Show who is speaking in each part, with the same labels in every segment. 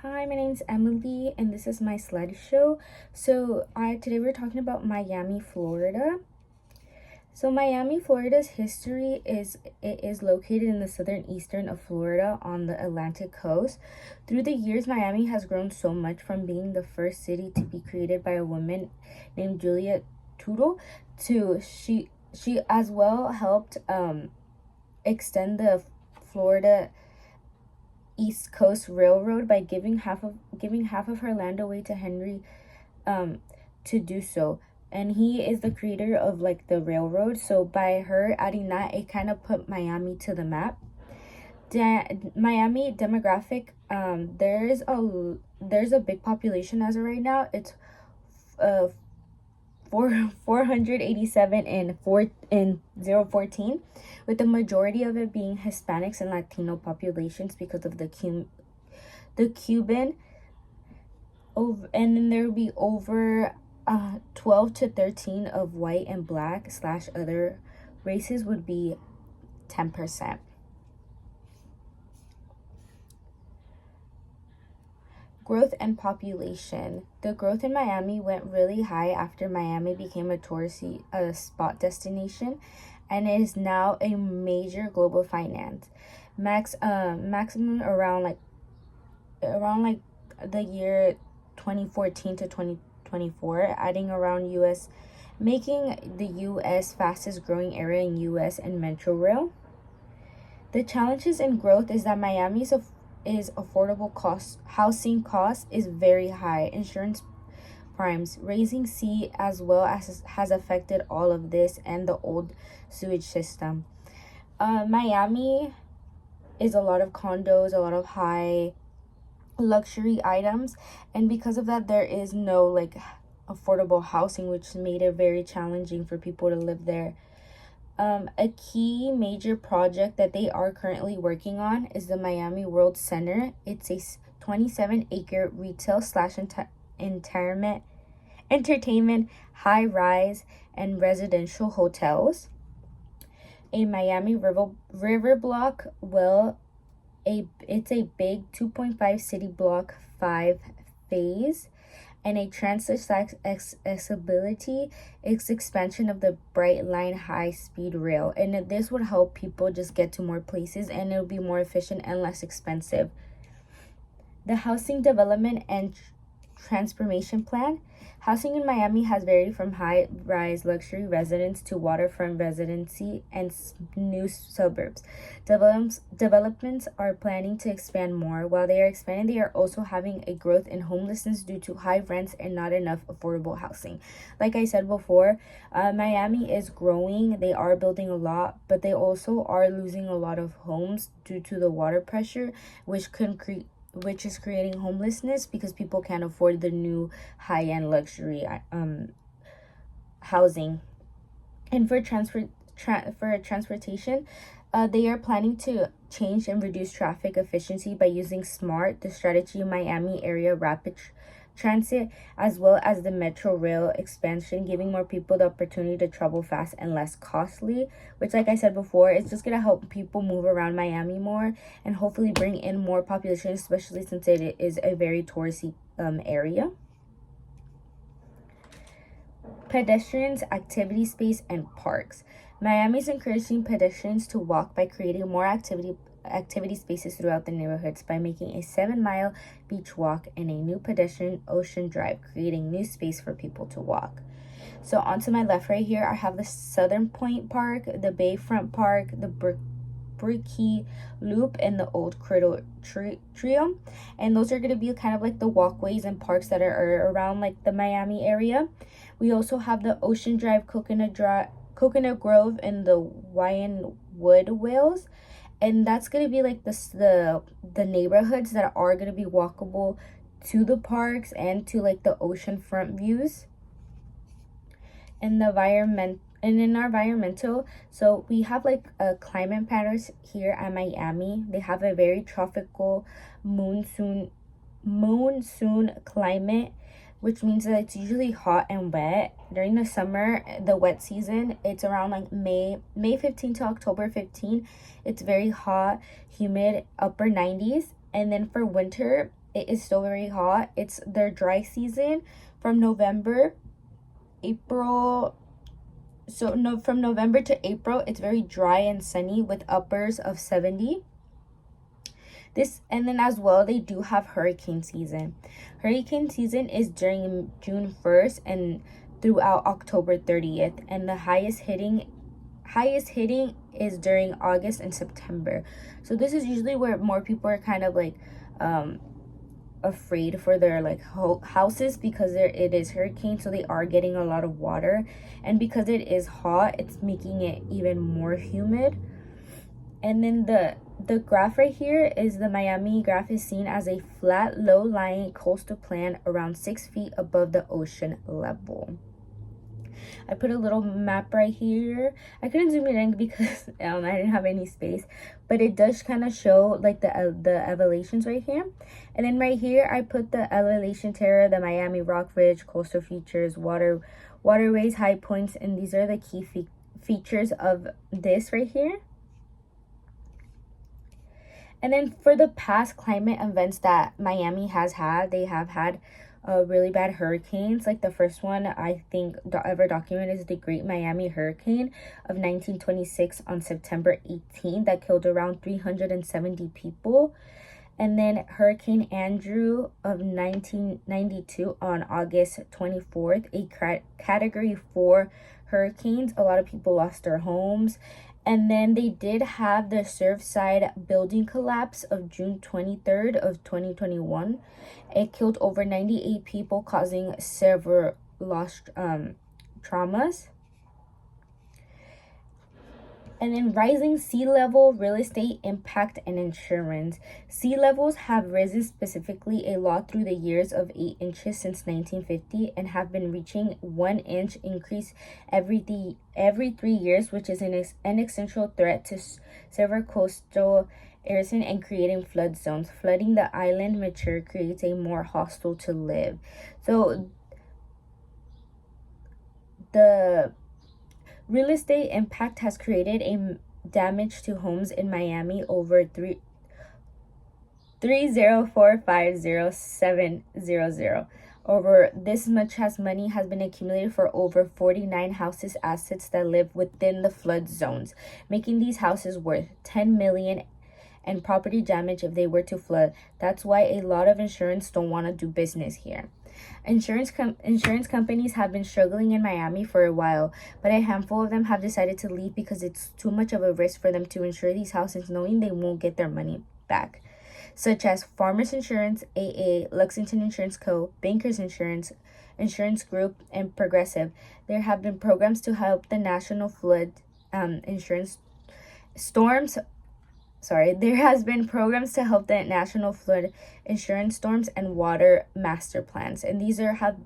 Speaker 1: Hi, my name's Emily, and this is my slideshow. Today we're talking about Miami, Florida. So Miami, Florida's history is located in the southern eastern of Florida on the Atlantic coast. Through the years, Miami has grown so much from being the first city to be created by a woman named Julia Tuttle to she as well helped extend the Florida East Coast Railroad by giving half of her land away to Henry to do so. And he is the creator of like the railroad. So by her adding that, it kind of put Miami to the map. Miami demographic, there's a big population as of right now. It's uh 487 in 014, with the majority of it being Hispanics and Latino populations because of the Cuban. And then there will be over 12 to 13 of white and black slash other races would be 10%. Growth and population. The growth in Miami went really high after Miami became a touristy spot destination, and it is now a major global finance. Maximum around the year 2014 to 2024, adding around making the US fastest growing area in US and Metro Rail. The challenges in growth is that Miami's is affordable housing cost is very high. Insurance primes, raising sea as well as has affected all of this and the old sewage system. Miami is a lot of condos, a lot of high luxury items, and because of that there is no like affordable housing, which made it very challenging for people to live there. A key major project that they are currently working on is the Miami World Center. It's a 27-acre retail slash entertainment, high-rise, and residential hotels. A Miami River Block, it's a big 2.5 city block 5 phase, and a transit accessibility is expansion of the Bright Line high speed rail, and this would help people just get to more places, and it'll be more efficient and less expensive. The housing development and transformation plan. Housing in Miami has varied from high-rise luxury residence to waterfront residency and new suburbs. Developments are planning to expand more. While they are expanding, they are also having a growth in homelessness due to high rents and not enough affordable housing. Like I said before, Miami is growing. They are building a lot, but they also are losing a lot of homes due to the water pressure, which is creating homelessness because people can't afford the new high-end luxury housing. And for transportation, they are planning to change and reduce traffic efficiency by using SMART, the Strategy Miami Area Rapid Transit, as well as the Metro Rail expansion, giving more people the opportunity to travel fast and less costly, which, like I said before, it's just going to help people move around Miami more and hopefully bring in more population, especially since it is a very touristy area. Pedestrians, activity space, and parks. Miami is encouraging pedestrians to walk by creating more activity spaces throughout the neighborhoods by making a 7-mile beach walk and a new pedestrian ocean drive, creating new space for people to walk. So onto my left right here, I have the Southern Point Park, the Bayfront Park, the Brickey Loop, and the Old Cradle Trio. And those are going to be kind of like the walkways and parks that are around like the Miami area. We also have the Ocean Drive, Coconut Grove, and the Wynwood Wales. And that's going to be like the neighborhoods that are going to be walkable to the parks and to like the oceanfront views. And in our environmental, so we have like climate patterns here at Miami. They have a very tropical monsoon climate, which means that it's usually hot and wet. During the summer, the wet season, it's around like May 15 to October 15. It's very hot, humid, upper 90s. And then for winter, it is still very hot. It's their dry season from November, April. So no, from November to April, it's very dry and sunny with uppers of 70. This, and then as well, they do have hurricane season. Hurricane season is during June 1st and throughout October 30th, and the highest hitting is during August and September. So this is usually where more people are kind of like afraid for their like houses, because it is hurricane, so they are getting a lot of water, and because it is hot, it's making it even more humid. And then the graph right here is the Miami graph, is seen as a flat, low-lying coastal plain around 6 feet above the ocean level. I put a little map right here. I couldn't zoom it in because I didn't have any space, but it does kind of show like the elevations right here. And then right here, I put the elevation terror, the Miami rock ridge, coastal features, waterways, high points, and these are the key features of this right here. And then for the past climate events that Miami has had, they have had really bad hurricanes. Like the first one I think ever documented is the Great Miami Hurricane of 1926 on September 18 that killed around 370 people. And then Hurricane Andrew of 1992 on August 24th, a Category 4 hurricanes. A lot of people lost their homes. And then they did have the Surfside building collapse of June 23rd of 2021. It killed over 98 people, causing several lost traumas. And then rising sea level, real estate impact, and insurance. Sea levels have risen specifically a lot through the years of 8 inches since 1950 and have been reaching 1 inch increase every 3 years, which is an existential threat to several coastal areas and creating flood zones. Flooding the island mature creates a more hostile to live. So the real estate impact has created a damage to homes in Miami over 304,507,000. Over this much as money has been accumulated for over 49 houses assets that live within the flood zones, making these houses worth 10 million and property damage if they were to flood. That's why a lot of insurance don't want to do business here. Insurance companies have been struggling in Miami for a while, but a handful of them have decided to leave because it's too much of a risk for them to insure these houses knowing they won't get their money back, such as Farmers Insurance, AA, Lexington Insurance Co., Bankers Insurance, Insurance Group, and Progressive. There have been programs to help the national flood insurance storms. There has been programs to help the national flood insurance storms and water master plans, and these have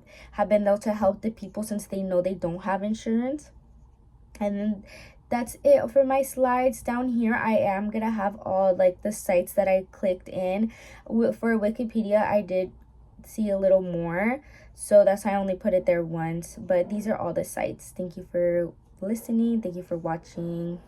Speaker 1: been there to help the people since they know they don't have insurance. And then that's it for my slides. Down here I am gonna have all like the sites that I clicked in. For Wikipedia I did see a little more, so that's why I only put it there once, but these are all the sites. Thank you for listening. Thank you for watching.